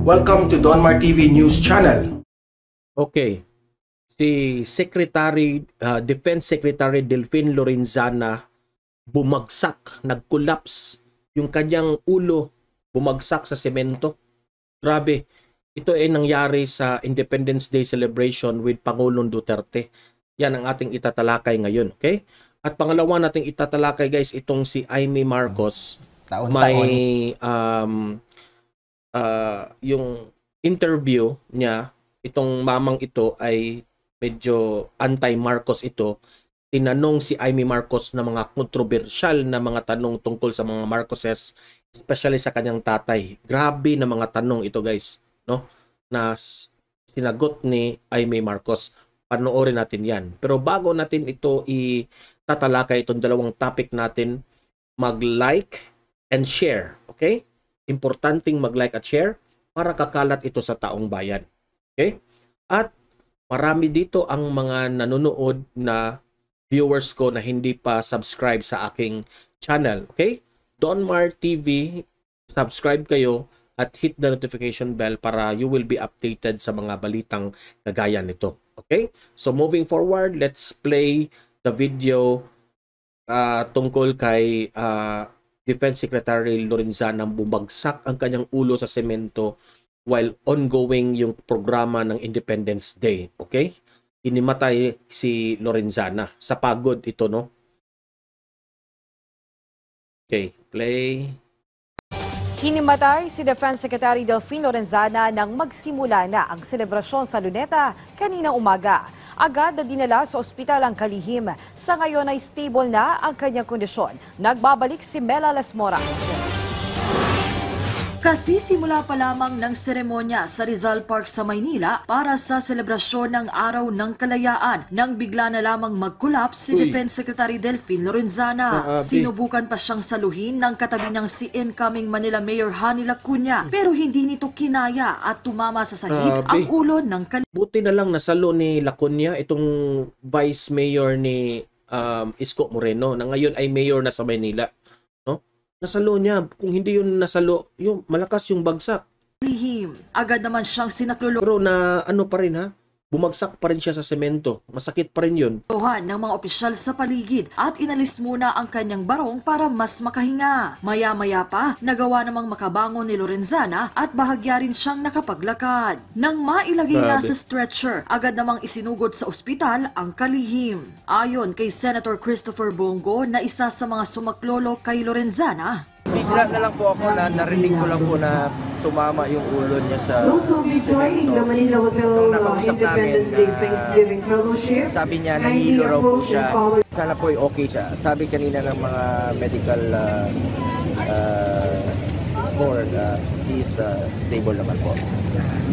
Welcome to Donmar TV News Channel. Okay. Si Defense Secretary Delfin Lorenzana bumagsak, nag-collapse yung kanyang ulo, bumagsak sa semento. Grabe. Ito ay nangyari sa Independence Day celebration with Pangulong Duterte. Yan ang ating itatalakay ngayon, okay? At pangalawa nating itatalakay guys, itong si Imee Marcos. May yung interview niya, itong mamang ito ay medyo anti-Marcos ito. Tinanong si Imee Marcos na mga kontrobersyal na mga tanong tungkol sa mga Marcoses, especially sa kanyang tatay. Grabe na mga tanong ito guys, no? Na sinagot ni Imee Marcos. Panoorin natin yan. Pero bago natin ito itatalakay, itong dalawang topic natin, mag-like and share, okay? Importanteng mag-like at share para kakalat ito sa taong bayan. Okay? At marami dito ang mga nanonood na viewers ko na hindi pa subscribe sa aking channel. Okay? Donmar TV, subscribe kayo at hit the notification bell para you will be updated sa mga balitang kagaya nito. Okay? So moving forward, let's play the video tungkol kay Defense Secretary Lorenzana bumagsak ang kanyang ulo sa semento while ongoing yung programa ng Independence Day. Okay? Inimatay si Lorenzana. Sa pagod ito, no? Okay, play. Hinimatay si Defense Secretary Delfin Lorenzana nang magsimula na ang selebrasyon sa Luneta kaninang umaga. Agad na dinala sa ospital ang kalihim. Sa ngayon ay stable na ang kanyang kondisyon. Nagbabalik si Mela Las Moras. Kasisimula pa lamang ng seremonya sa Rizal Park sa Maynila para sa selebrasyon ng Araw ng Kalayaan nang bigla na lamang mag-collapse si Defense Secretary Delfin Lorenzana. Sinubukan pa siyang saluhin ng katabi niyang si incoming Manila Mayor Hani Lacuna pero hindi nito kinaya at tumama sa sahig ang ulo ng Buti na lang nasalo ni Lacuna itong Vice Mayor ni Isko Moreno na ngayon ay Mayor na sa Maynila. Nasalo niya. Kung hindi yun nasalo, yung malakas yung bagsak. Agad naman siyang sinaklolo. Pero na ano pa rin ha? Bumagsak pa rin siya sa semento. Masakit pa rin yun. Ng mga opisyal sa paligid at inalis muna ang kanyang barong para mas makahinga. Maya-maya pa, nagawa namang makabangon ni Lorenzana at bahagya rin siyang nakapaglakad. Nang mailagay na sa stretcher, agad namang isinugod sa ospital ang kalihim. Ayon kay Senator Christopher Bongo na isa sa mga sumaklolo kay Lorenzana, bigla na lang po ako na narinig ko lang po na tumama yung ulo niya sa semento. Nung nakausap namin na sabi niya nahilo raw po siya. Sana po okay siya. Sabi kanina ng mga medical board, he's stable naman po.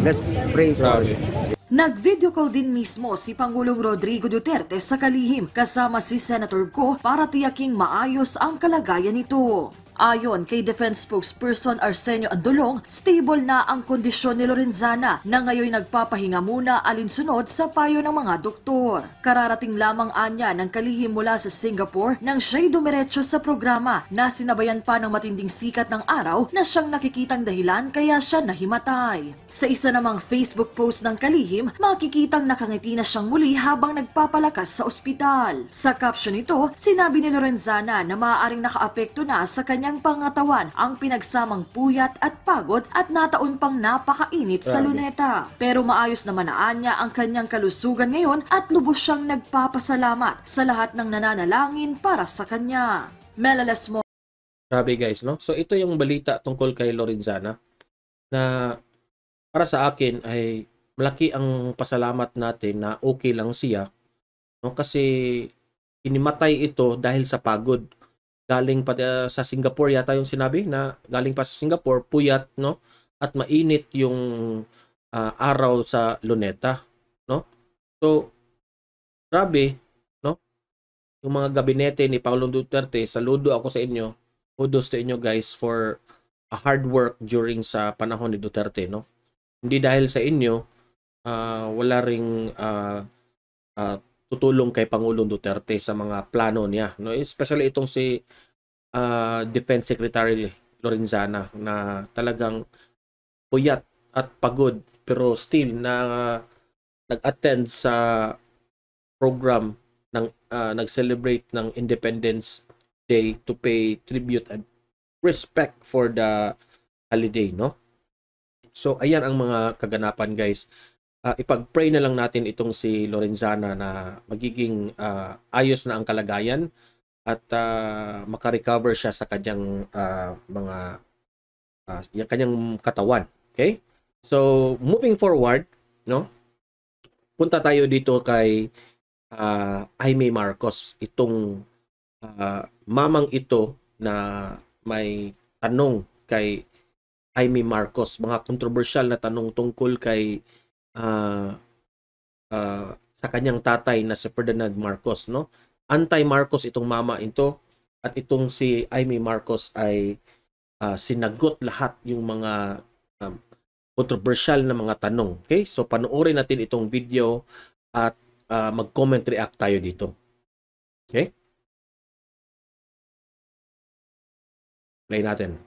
Let's pray for him. Nag-video call din mismo si Pangulong Rodrigo Duterte sa kalihim kasama si Senator Go para tiyaking maayos ang kalagayan nito. Ayon kay Defense Spokesperson Arsenio Andolong, stable na ang kondisyon ni Lorenzana na ngayon nagpapahinga muna alinsunod sa payo ng mga doktor. Kararating lamang anya ng kalihim mula sa Singapore nang siya'y dumiretso sa programa na sinabayan pa ng matinding sikat ng araw na siyang nakikitang dahilan kaya siya nahimatay. Sa isa namang Facebook post ng kalihim, makikitang nakangiti na siyang muli habang nagpapalakas sa ospital. Sa caption nito, sinabi ni Lorenzana na maaaring nakaapekto na sa kanyang pangatawan ang pinagsamang puyat at pagod at nataon pang napakainit sa Luneta. Pero maayos naman na anya ang kanyang kalusugan ngayon at lubos siyang nagpapasalamat sa lahat ng nananalangin para sa kanya. Mela Las Moras. Grabe guys, no? So ito yung balita tungkol kay Lorenzana na para sa akin ay malaki ang pasalamat natin na okay lang siya, no? Kasi inimatay ito dahil sa pagod. Galing pa sa Singapore yata yung sinabi na galing pa sa Singapore, puyat, no? At mainit yung araw sa Luneta, no? So grabe, no? Yung mga gabinete ni Pangulong Duterte, saludo ako sa inyo. Kudos to inyo guys for a hard work during sa panahon ni Duterte, no? Hindi dahil sa inyo wala ring tutulong kay Pangulong Duterte sa mga plano niya, no? Especially itong si Defense Secretary Lorenzana na talagang puyat at pagod pero still na nag-attend sa program ng nag-celebrate ng Independence Day to pay tribute and respect for the holiday, no? So ayan ang mga kaganapan, guys. Ipag-pray na lang natin itong si Lorenzana na magiging ayos na ang kalagayan at makarecover siya sa kanyang yung kanyang katawan. Okay? So, moving forward, no? Punta tayo dito kay Aimee Marcos. Itong mamang ito na may tanong kay Aimee Marcos, mga controversial na tanong tungkol kay sa kanyang tatay na si Ferdinand Marcos, no? Anti-Marcos itong mama ito, at itong si Aimee Marcos ay sinagot lahat yung mga controversial na mga tanong. Okay? So panoorin natin itong video at mag-comment react tayo dito. Okay? Play natin.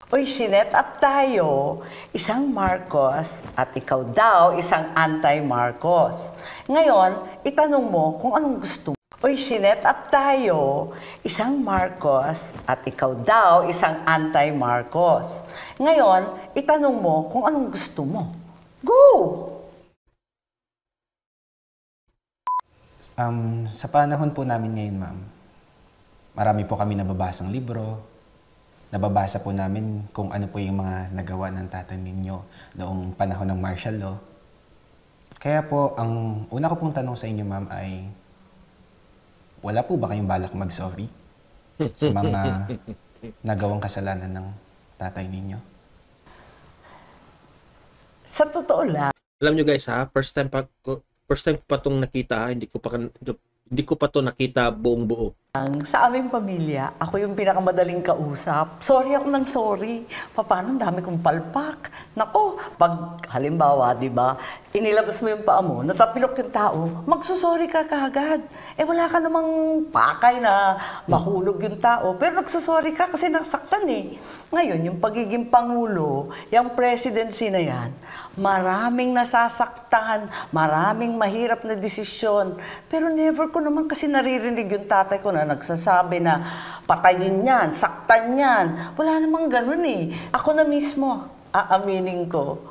Uy, sinet up tayo, isang Marcos at ikaw daw isang anti-Marcos. Ngayon, itanong mo kung anong gusto mo. Uy, sinet up tayo, isang Marcos at ikaw daw isang anti-Marcos. Ngayon, itanong mo kung anong gusto mo. Go! Sa panahon po namin ngayon, ma'am, marami po kami nababasang libro. Nababasa po namin kung ano po yung mga nagawa ng tatay ninyo noong panahon ng martial law. Kaya po, ang una ko pong tanong sa inyo, ma'am, ay wala po ba kayong balak mag-sorry sa mga nagawang kasalanan ng tatay ninyo? Sa totoo lang, Alam nyo guys ha, first time ko pa tong nakita, hindi ko pa to nakita buong buo. sa aming pamilya, ako yung pinakamadaling kausap. Sorry ako ng sorry. Paano, ang dami kong palpak. Nako, pag halimbawa, di ba, inilabas mo yung paa mo, natapilok yung tao, magsusorry ka kaagad. Wala ka namang pakay na mahulog yung tao, pero nagsusorry ka kasi nasaktan eh. Ngayon, yung pagiging pangulo, yung presidency na yan, maraming nasasaktan, maraming mahirap na desisyon, pero never ko naman kasi naririnig yung tatay ko na nagsasabi na patayin yan, saktan yan. Wala namang ganun eh. Ako na mismo, aaminin ko,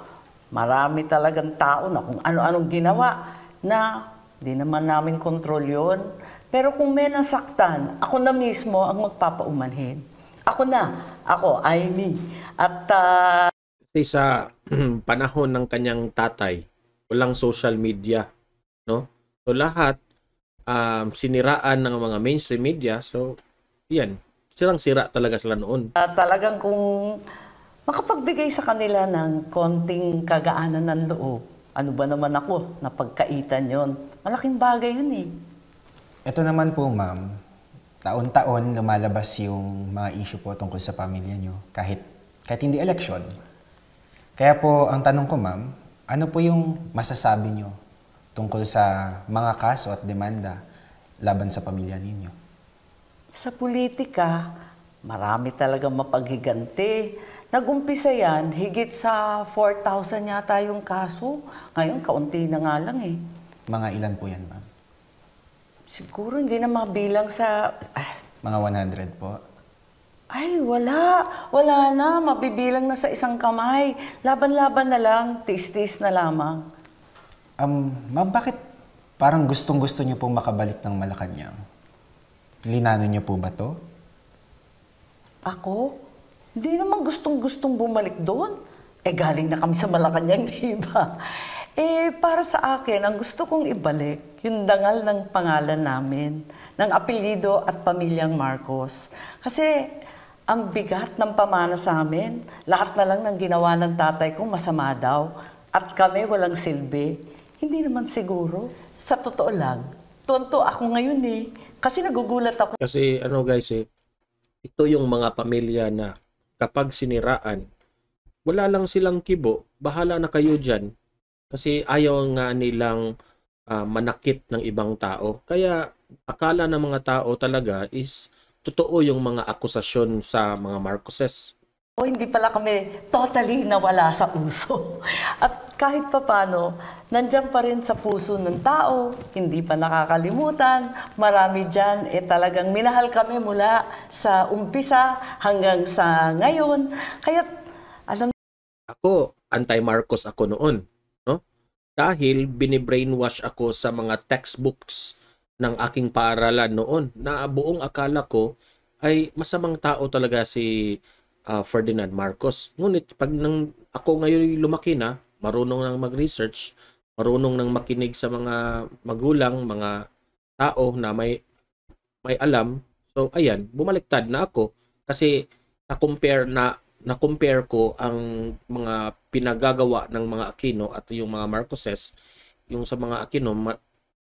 marami talagang tao na kung ano-anong ginawa na di naman namin kontrol yun. Pero kung may nasaktan, ako na mismo ang magpapaumanhin. Ako, Aimee. At Kasi sa panahon ng kanyang tatay, walang social media, no? So lahat siniraan ng mga mainstream media. So, yan. Sirang-sira talaga sila noon. talagang kung makapagbigay sa kanila ng konting kagaanan ng loob, ano ba naman ako, napagkaitan yon. Malaking bagay yun eh. Ito naman po, ma'am, taon-taon lumalabas yung mga issue po tungkol sa pamilya nyo, kahit hindi election. Kaya po, ang tanong ko, ma'am, ano po yung masasabi nyo tungkol sa mga kaso at demanda laban sa pamilya ninyo? Sa politika, marami talagang mapaghiganti. Nag-umpisa yan, higit sa 4,000 yata yung kaso. Ngayon, kaunti na nga lang eh. Mga ilan po yan, ma'am? Siguro hindi na mabilang sa... Mga 100 po? Ay, wala. Wala na. Mabibilang na sa isang kamay. Laban-laban na lang. Tis-tis na lamang. Ma'am, bakit parang gustong-gusto niyo pong makabalik ng Malacanang? Linano niyo po ba to? Ako? Hindi naman gustong-gustong bumalik doon. Galing na kami sa Malacanang, di ba? Para sa akin, ang gusto kong ibalik, yung dangal ng pangalan namin, ng apelyido at pamilyang Marcos. Kasi ang bigat ng pamana sa amin, lahat na lang ng ginawa ng tatay ko masama daw, at kami walang silbi. Hindi naman siguro. Sa totoo lang, tonto ako ngayon eh. Kasi nagugulat ako. Kasi guys ito yung mga pamilya na kapag siniraan, wala lang silang kibo, bahala na kayo dyan. Kasi ayaw nga nilang manakit ng ibang tao. Kaya akala ng mga tao talaga is totoo yung mga akusasyon sa mga Marcoses. O hindi pala kami totally nawala sa uso. At kahit papano, nandiyan pa rin sa puso ng tao, hindi pa nakakalimutan. Marami dyan, talagang minahal kami mula sa umpisa hanggang sa ngayon. Kaya, alam Ako, anti-Marcos ako noon, no? Dahil binibrainwash ako sa mga textbooks ng aking paaralan noon na buong akala ko ay masamang tao talaga si Ferdinand Marcos. Ngunit pag ako ngayon lumaki na, marunong nang mag-research, marunong nang makinig sa mga magulang, mga tao na may alam. So ayan, bumaliktad na ako kasi na-compare ko ang mga pinagagawa ng mga Aquino at yung mga Marcoses. Yung sa mga Aquino,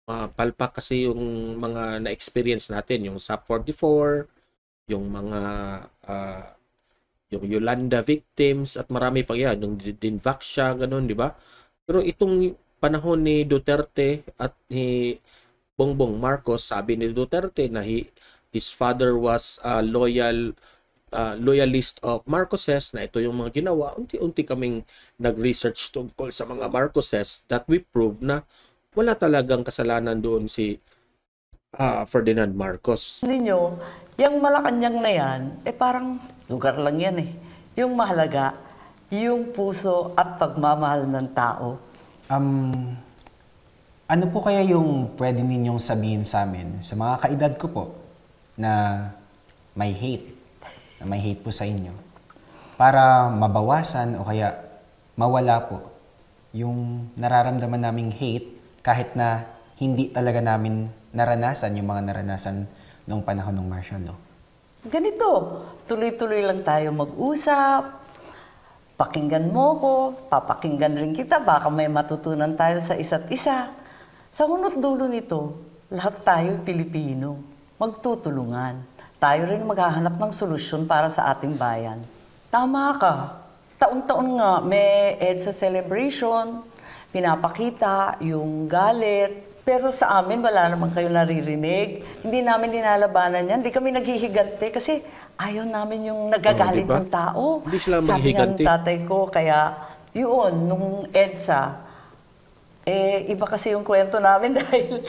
palpak kasi yung mga na-experience natin, yung SAP 44, yung mga yung Yolanda victims at marami pa yan, yung Dinvaxia, ganun, di ba? Pero itong panahon ni Duterte at ni Bongbong Marcos, sabi ni Duterte na his father was a loyalist of Marcoses, na ito yung mga ginawa. Unti-unti kaming nag-research tungkol sa mga Marcoses that we proved na wala talagang kasalanan doon si Ferdinand Marcos. ninyo, yung Malacanang na yan, parang lugar lang yan eh. Yung mahalaga, yung puso at pagmamahal ng tao. Ano po kaya yung pwede ninyong sabihin sa amin, sa mga kaedad ko po, na may hate po sa inyo, para mabawasan o kaya mawala po yung nararamdaman naming hate kahit na hindi talaga namin naranasan yung mga naranasan noong panahon ng martial law? Ganito, tuloy-tuloy lang tayo mag-usap, pakinggan mo ko, papakinggan rin kita, baka may matutunan tayo sa isa't isa. Sa hunot dulo nito, lahat tayo Pilipino, magtutulungan. Tayo rin maghahanap ng solusyon para sa ating bayan. Tama ka, taon-taon nga may EDSA celebration, pinapakita yung galit. Pero sa amin, wala naman kayo naririnig. Hindi namin dinalabanan yan. Hindi kami naghihigante kasi ayaw namin yung nagagalit diba? ng tao. Hindi sila Sabi nga ng maghihigante. tatay ko, kaya yun, nung EDSA, iba kasi yung kwento namin dahil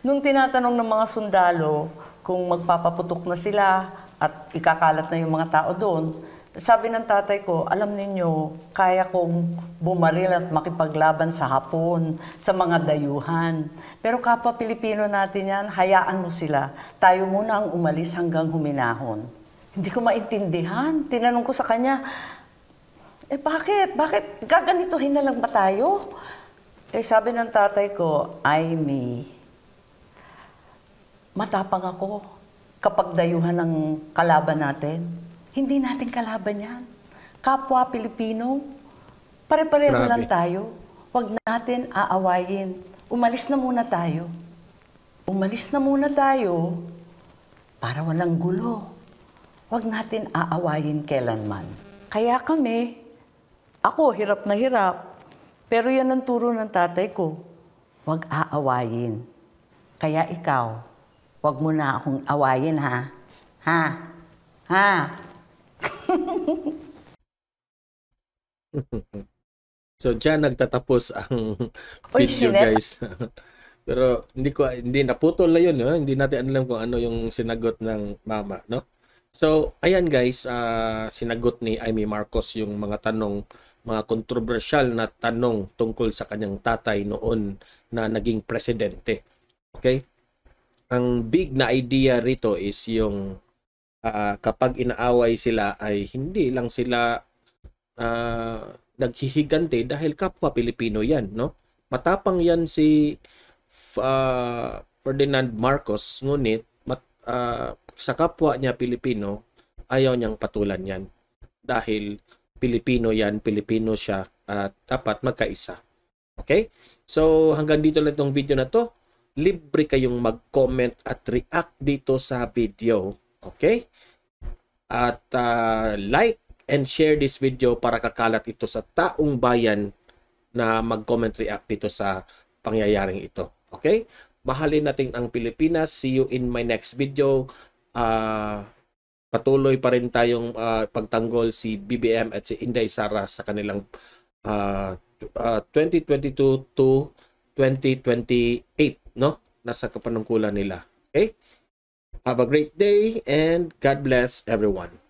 nung tinatanong ng mga sundalo kung magpapaputok na sila at ikakalat na yung mga tao doon, sabi ng tatay ko, alam ninyo, kaya kong bumaril at makipaglaban sa Hapon, sa mga dayuhan. Pero kapwa Pilipino natin yan, hayaan mo sila. Tayo muna ang umalis hanggang huminahon. Hindi ko maintindihan. Tinanong ko sa kanya, bakit? Bakit? Gaganituhin na lang ba tayo? Sabi ng tatay ko, Amy, matapang ako kapag dayuhan ng kalaban natin. Hindi natin kalaban yan. Kapwa Pilipino, pare-pareho lang tayo. Huwag natin aawayin. Umalis na muna tayo. Umalis na muna tayo para walang gulo. Huwag natin aawayin kailanman. Kaya kami, ako hirap na hirap, pero yan ang turo ng tatay ko. Huwag aawayin. Kaya ikaw, huwag mo na akong awayin, ha? Ha? Ha? So diyan nagtatapos ang Uy, video, guys. Pero hindi naputol na yun, no? Hindi natin alam kung ano yung sinagot ng mama, no? So ayan guys, sinagot ni Amy Marcos yung mga tanong, mga kontrobersyal na tanong tungkol sa kanyang tatay noon na naging presidente. Okay? Ang big na idea rito is yung kapag inaaway sila ay hindi lang sila naghihigante dahil kapwa Pilipino yan, no? Matapang yan si Ferdinand Marcos, ngunit sa kapwa niya Pilipino, ayaw niyang patulan yan. Dahil Pilipino yan, Pilipino siya, at dapat magkaisa. Okay? So hanggang dito lang itong video na to. Libre kayong mag-comment at react dito sa video. Okay? At like and share this video para kakalat ito sa taong bayan na mag-comment react dito sa pangyayaring ito. Okay? Mahalin natin ang Pilipinas. See you in my next video. patuloy pa rin tayong pagtanggol si BBM at si Inday Sara sa kanilang 2022 to 2028, no? Nasa kapanungkulan nila. Okay? Have a great day and God bless everyone.